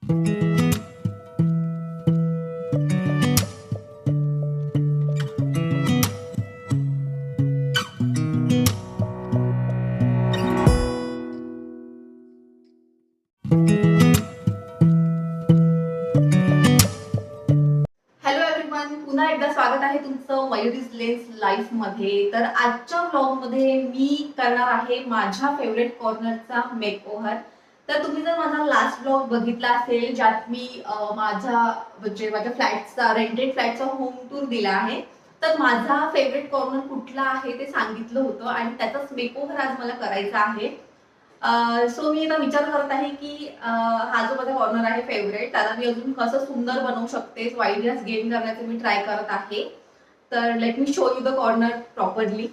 पुन्हा एकदा स्वागत आहे तुमचं मयुरीज लेन्स लाईफ मध्ये। तर आजच्या व्लॉग मध्ये मी करणार आहे माझ्या फेवरेट कॉर्नरचा मेकओव्हर। तर तुम्ही जर माझा लास्ट व्लॉग बघितला असेल ज्यात मी माझ्या फ्लॅटचा रेंटेड फ्लॅटचा होम टूर दिला आहे, तर माझा फेवरेट कॉर्नर कुठला आहे ते सांगितलं होतं आणि त्याचाच मेकओव्हर आज मला करायचा आहे। सो मी आता विचार करत आहे की हा जो माझा कॉर्नर आहे फेवरेट, त्याला मी अजून कसं सुंदर बनवू शकते, सो आयडियाज गेन करण्याचे मी ट्राय करत आहे। तर let me show you the corner properly.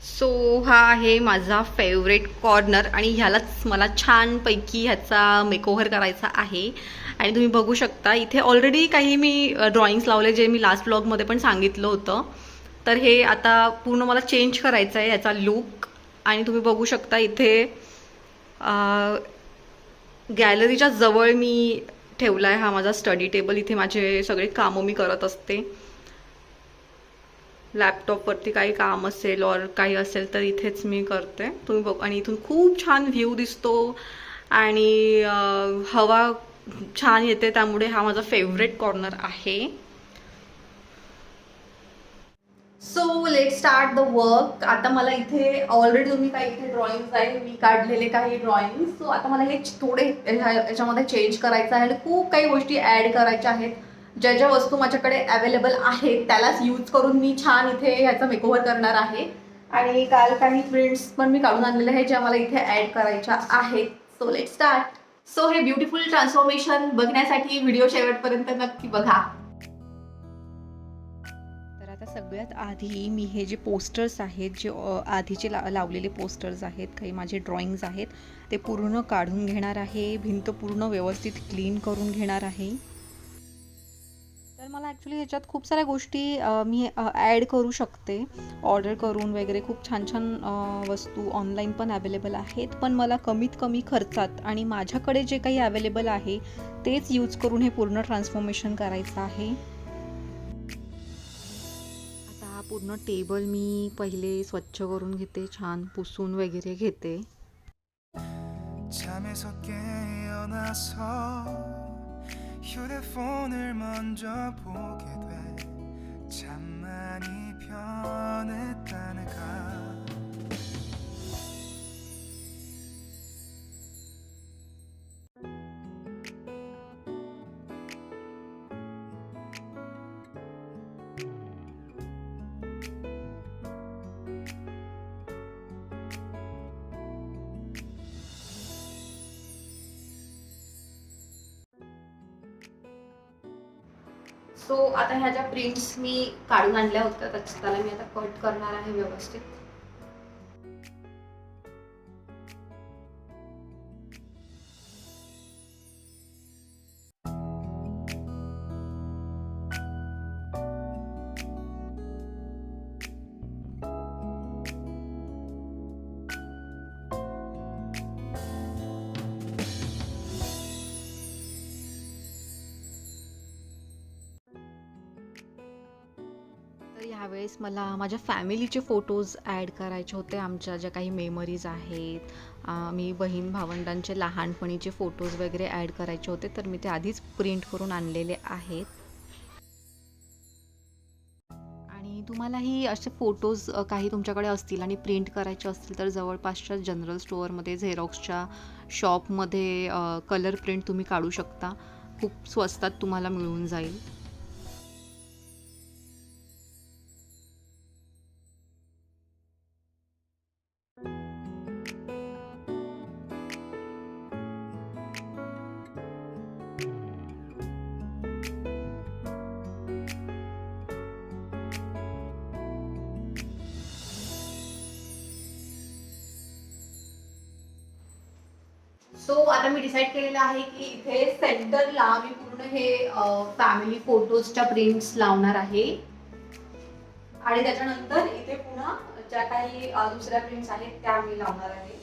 So हा आहे माझा फेवरेट कॉर्नर आणि ह्यालाच मला छानपैकी ह्याचा मेकओव्हर करायचा आहे। आणि तुम्ही बघू शकता इथे ऑलरेडी काही मी ड्रॉइंग्स लावले जे मी लास्ट ब्लॉगमध्ये पण सांगितलं होतं। तर हे आता पूर्ण मला चेंज करायचं आहे ह्याचा लुक। आणि तुम्ही बघू शकता इथे गॅलरीच्या जवळ मी ठेवला आहे हा माझा स्टडी टेबल। इथे माझे सगळे कामं मी करत असते, लॅपटॉपवरती काही काम असेल और काही असेल तर इथेच मी करते। तुम्ही बघ, आणि इथून खूप छान व्ह्यू दिसतो आणि हवा छान येते, त्यामुळे हा माझा फेवरेट कॉर्नर आहे। So let start the work. आता मला इथे ऑलरेडी तुम्ही काही इथे ड्रॉइंग्स आहे मी काढलेले काही ड्रॉइंग्स, सो आता मला हे थोडे याच्यामध्ये चेंज करायचं आहे आणि खूप काही गोष्टी ऍड करायच्या आहेत। ज्या ज्या वस्तू माझ्याकडे अवेलेबल आहेत त्यालाच यूज करून मी छान इथे ह्याचा मेकओव्हर करणार आहे। आणि काल काही प्रिंट्स पण मी काढून आणलेले आहेत ज्या मला इथे ऍड करायच्या आहेत। So let start. सो हे ब्युटिफुल ट्रान्सफॉर्मेशन बघण्यासाठी व्हिडिओ शेवटपर्यंत नक्की बघा। तर आता सगळ्यात आधी मी हे जे पोस्टर्स आहेत, जे आधीचे लावलेले पोस्टर्स आहेत, काही माझे ड्रॉइंग्स आहेत, ते पूर्ण काढून घेणार आहे। भिंत पूर्ण व्यवस्थित क्लीन करून घेणार आहे। तर मला ॲक्च्युली ह्याच्यात खूप साऱ्या गोष्टी मी ॲड करू शकते ऑर्डर करून वगैरे। खूप छान छान वस्तू ऑनलाईन पण अवेलेबल आहेत, पण मला कमीत कमी खर्चात आणि माझ्याकडे जे काही अवेलेबल आहे तेच यूज करून हे पूर्ण ट्रान्सफॉर्मेशन करायचं आहे। हा पूर्ण टेबल मी पहिले स्वच्छ करून घेते, छान पुसून वगैरे घेते। 잠에서 깨어나서 휴대폰을 먼저 보게 돼 참 많이 변했다네가 सो आता ह्या ज्या प्रिंट्स मी काढून आणल्या होत्या त्याला मी आता कट करणार आहे व्यवस्थित। तर ह्यावेळेस मला माझ्या फॅमिलीचे फोटोज ॲड करायचे होते, आमच्या ज्या काही मेमरीज आहेत, मी बहीण भावंडांचे लहानपणीचे फोटोज वगैरे ॲड करायचे होते, तर मी ते आधीच प्रिंट करून आणलेले आहेत। आणि तुम्हालाही असे फोटोज काही तुमच्याकडे असतील आणि प्रिंट करायचे असतील तर जवळपासच्या जनरल स्टोअरमध्ये, झेरॉक्सच्या शॉपमध्ये कलर प्रिंट तुम्ही काढू शकता, खूप स्वस्तात तुम्हाला मिळून जाईल। सो आता मी डिसाईड केलेलं आहे की इथे सेंटरला मी पूर्ण हे फॅमिली फोटोजच्या प्रिंट्स लावणार आहे आणि त्याच्यानंतर इथे पुन्हा ज्या काही दुसऱ्या प्रिंट्स आहेत त्या मी लावणार आहे।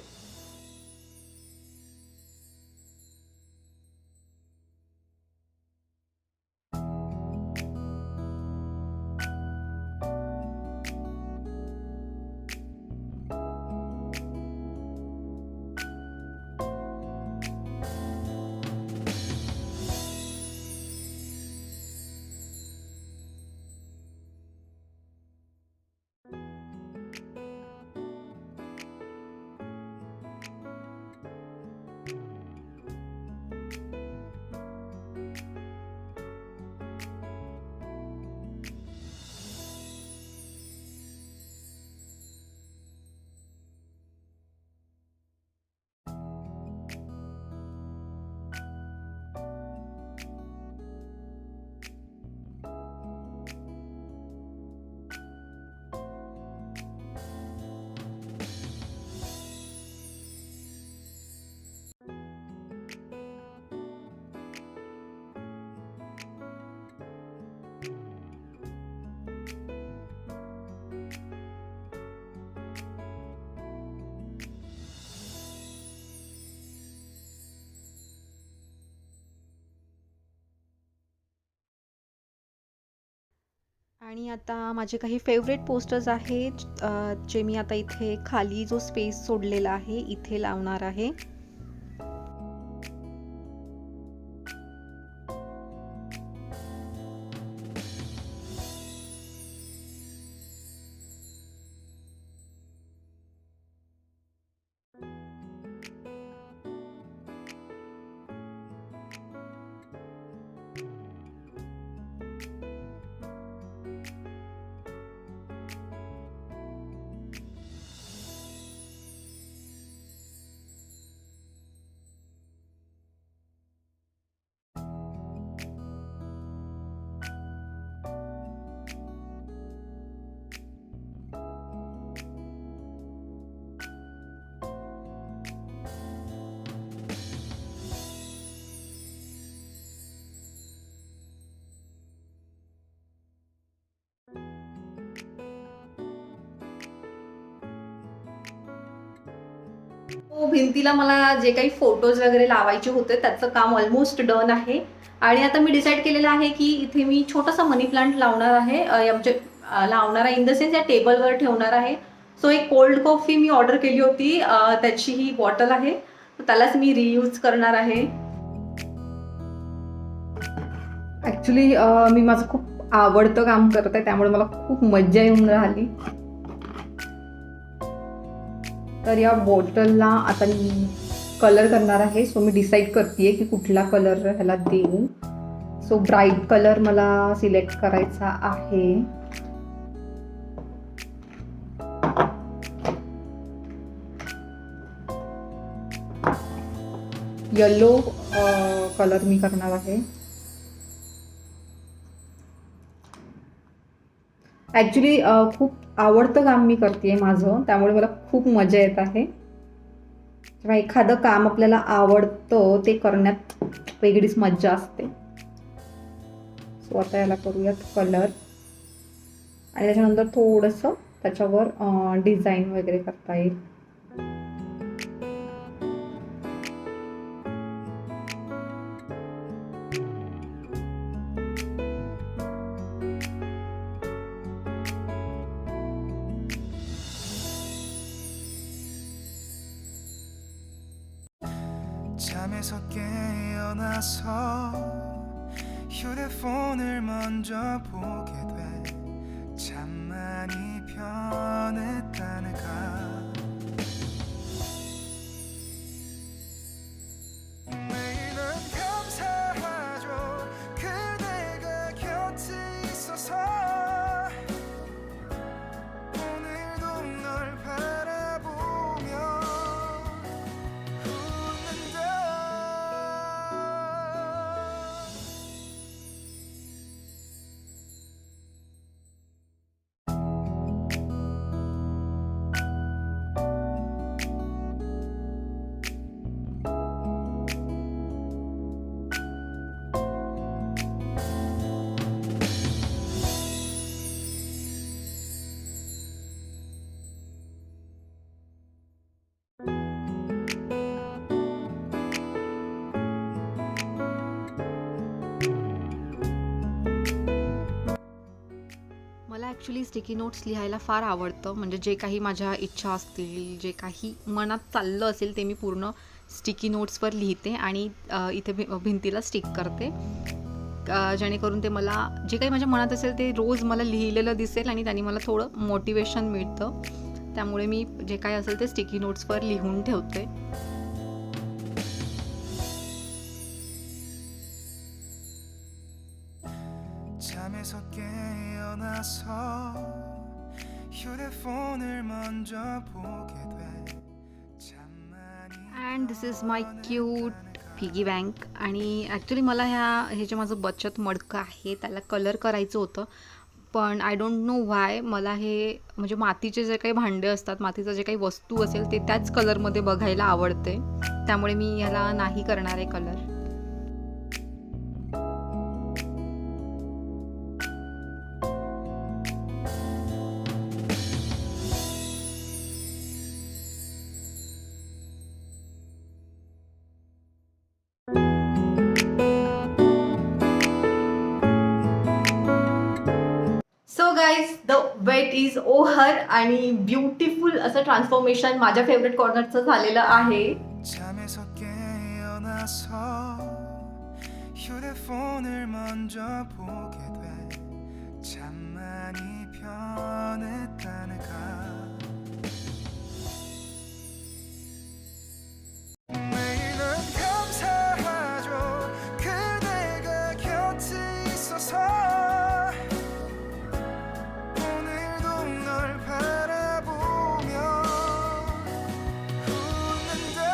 आणि आता माझे काही फेवरेट पोस्टर्स आहेत जे मी आता इथे खाली जो स्पेस सोडलेला आहे इथे लावणार आहे. हो, भिंतीला मला जे काही फोटोज वगैरे लावायचे होते त्याचं काम ऑलमोस्ट डन आहे. आणि आता मी डिसाईड केलेलं आहे की इथे मी छोटासा मनी प्लांट लावणार आहे. म्हणजे लावणार आहे इन द सेन्स या टेबलवर ठेवणार आहे. सो एक कोल्ड कॉफी मी ऑर्डर केली होती, त्याची ही बॉटल आहे, तर त्यालाच मी रियूज करणार आहे. ॲक्च्युली मी माझं खूप आवडतं काम करत आहे, त्यामुळे मला खूप मज्जा येऊन राहिली. तर या बॉटलला आता मी कलर करणार आहे. सो मी डिसाईड करते की कुठला कलर ह्याला देऊ. सो ब्राईट कलर मला सिलेक्ट करायचा आहे. येलो कलर मी करणार आहे. ॲक्च्युली खूप आवडतं काम मी करते माझं, त्यामुळे मला खूप मजा येत आहे. जेव्हा एखादं काम आपल्याला आवडतं ते करण्यात वेगळीच मज्जा असते. सो आता याला करूयात कलर आणि त्याच्यानंतर थोडंसं त्याच्यावर डिझाईन वगैरे करता येईल. 잠에서 깨어나서 휴대폰을 먼저 보게 돼. 참 많이 변했다 내가. 매일은 감사하죠 그대가 곁에 있어서. 오늘도 널 바라보며 웃는다. मला ॲक्च्युली स्टिकी नोट्स लिहायला फार आवडतं. म्हणजे जे काही माझ्या इच्छा असतील, जे काही मनात चाललं असेल ते मी पूर्ण स्टिकी नोट्सवर लिहिते आणि इथे भिंतीला स्टिक करते. जेणेकरून ते मला जे काही माझ्या मनात असेल ते रोज मला लिहिलेलं दिसेल आणि त्याने मला थोडं मोटिवेशन मिळतं. त्यामुळे मी जे काही असेल ते स्टिकी नोट्सवर लिहून ठेवते. 잠에서 깨어나서 휴대폰을 먼저 보게 돼. 참 많이 and this is my cute piggy bank. आणि ॲक्च्युली मला हे जे माझं बचत मडकं आहे त्याला कलर करायचं होतं, पण आय डोंट नो व्हाय मला हे म्हणजे मातीचे जे काही भांडे असतात, मातीचं जे काही वस्तू असेल ते त्याच कलरमध्ये बघायला आवडते. त्यामुळे मी ह्याला नाही करणार आहे colour. So wait is over आणि ब्युटिफुल असं ट्रान्सफॉर्मेशन माझ्या फेवरेट कॉर्नरचं झालेलं आहे. 잠에서 깨어나서 휴대폰을 먼저 보게 돼 참 많이 변했다니까 매일은 감사하죠 그대가 곁에 있어서 오늘도 널 바라보며 웃는다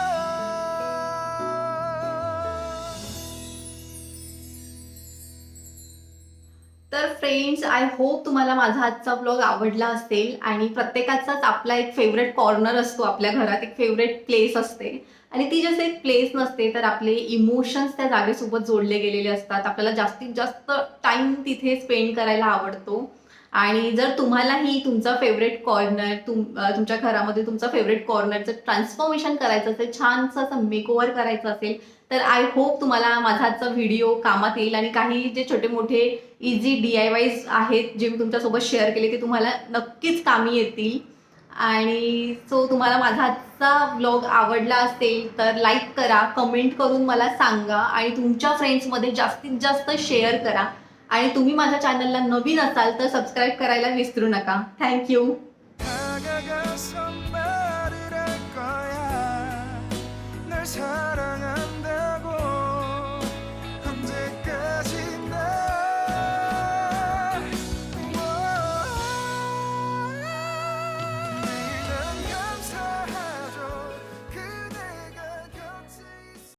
तर फ्रेंड्स, आय होप तुम्हाला माझा आजचा ब्लॉग आवडला असेल. आणि प्रत्येकाचाच आपला एक फेवरेट कॉर्नर असतो, आपल्या घरात एक फेवरेट प्लेस असते आणि ती जसं एक प्लेस नसते तर आपले इमोशन्स त्या जागेसोबत जोडले गेलेले असतात. आपल्याला जास्तीत जास्त टाइम तिथे स्पेंड करायला आवडतो. आणि जर तुम्हालाही तुमचा फेवरेट कॉर्नर तुमच्या घरामध्ये तुमचा फेवरेट कॉर्नरचं ट्रान्सफॉर्मेशन करायचं असेल, छानसं असं मेकओव्हर करायचं असेल, तर आय होप तुम्हाला माझा आजचा व्हिडिओ कामात येईल. आणि काही जे छोटे मोठे इझी DIYs आहेत जे मी तुमच्यासोबत शेअर केले ते तुम्हाला नक्कीच कामी येतील. आणि सो तुम्हाला माझा आजचा ब्लॉग आवडला असेल तर लाईक करा, कमेंट करून मला सांगा आणि तुमच्या फ्रेंड्समध्ये जास्तीत जास्त शेअर करा. आणि तुम्ही माझ्या चॅनलला नवीन असाल तर सबस्क्राईब करायला विसरू नका. थँक्यू. 다가가서 말을 할 거야 널 사랑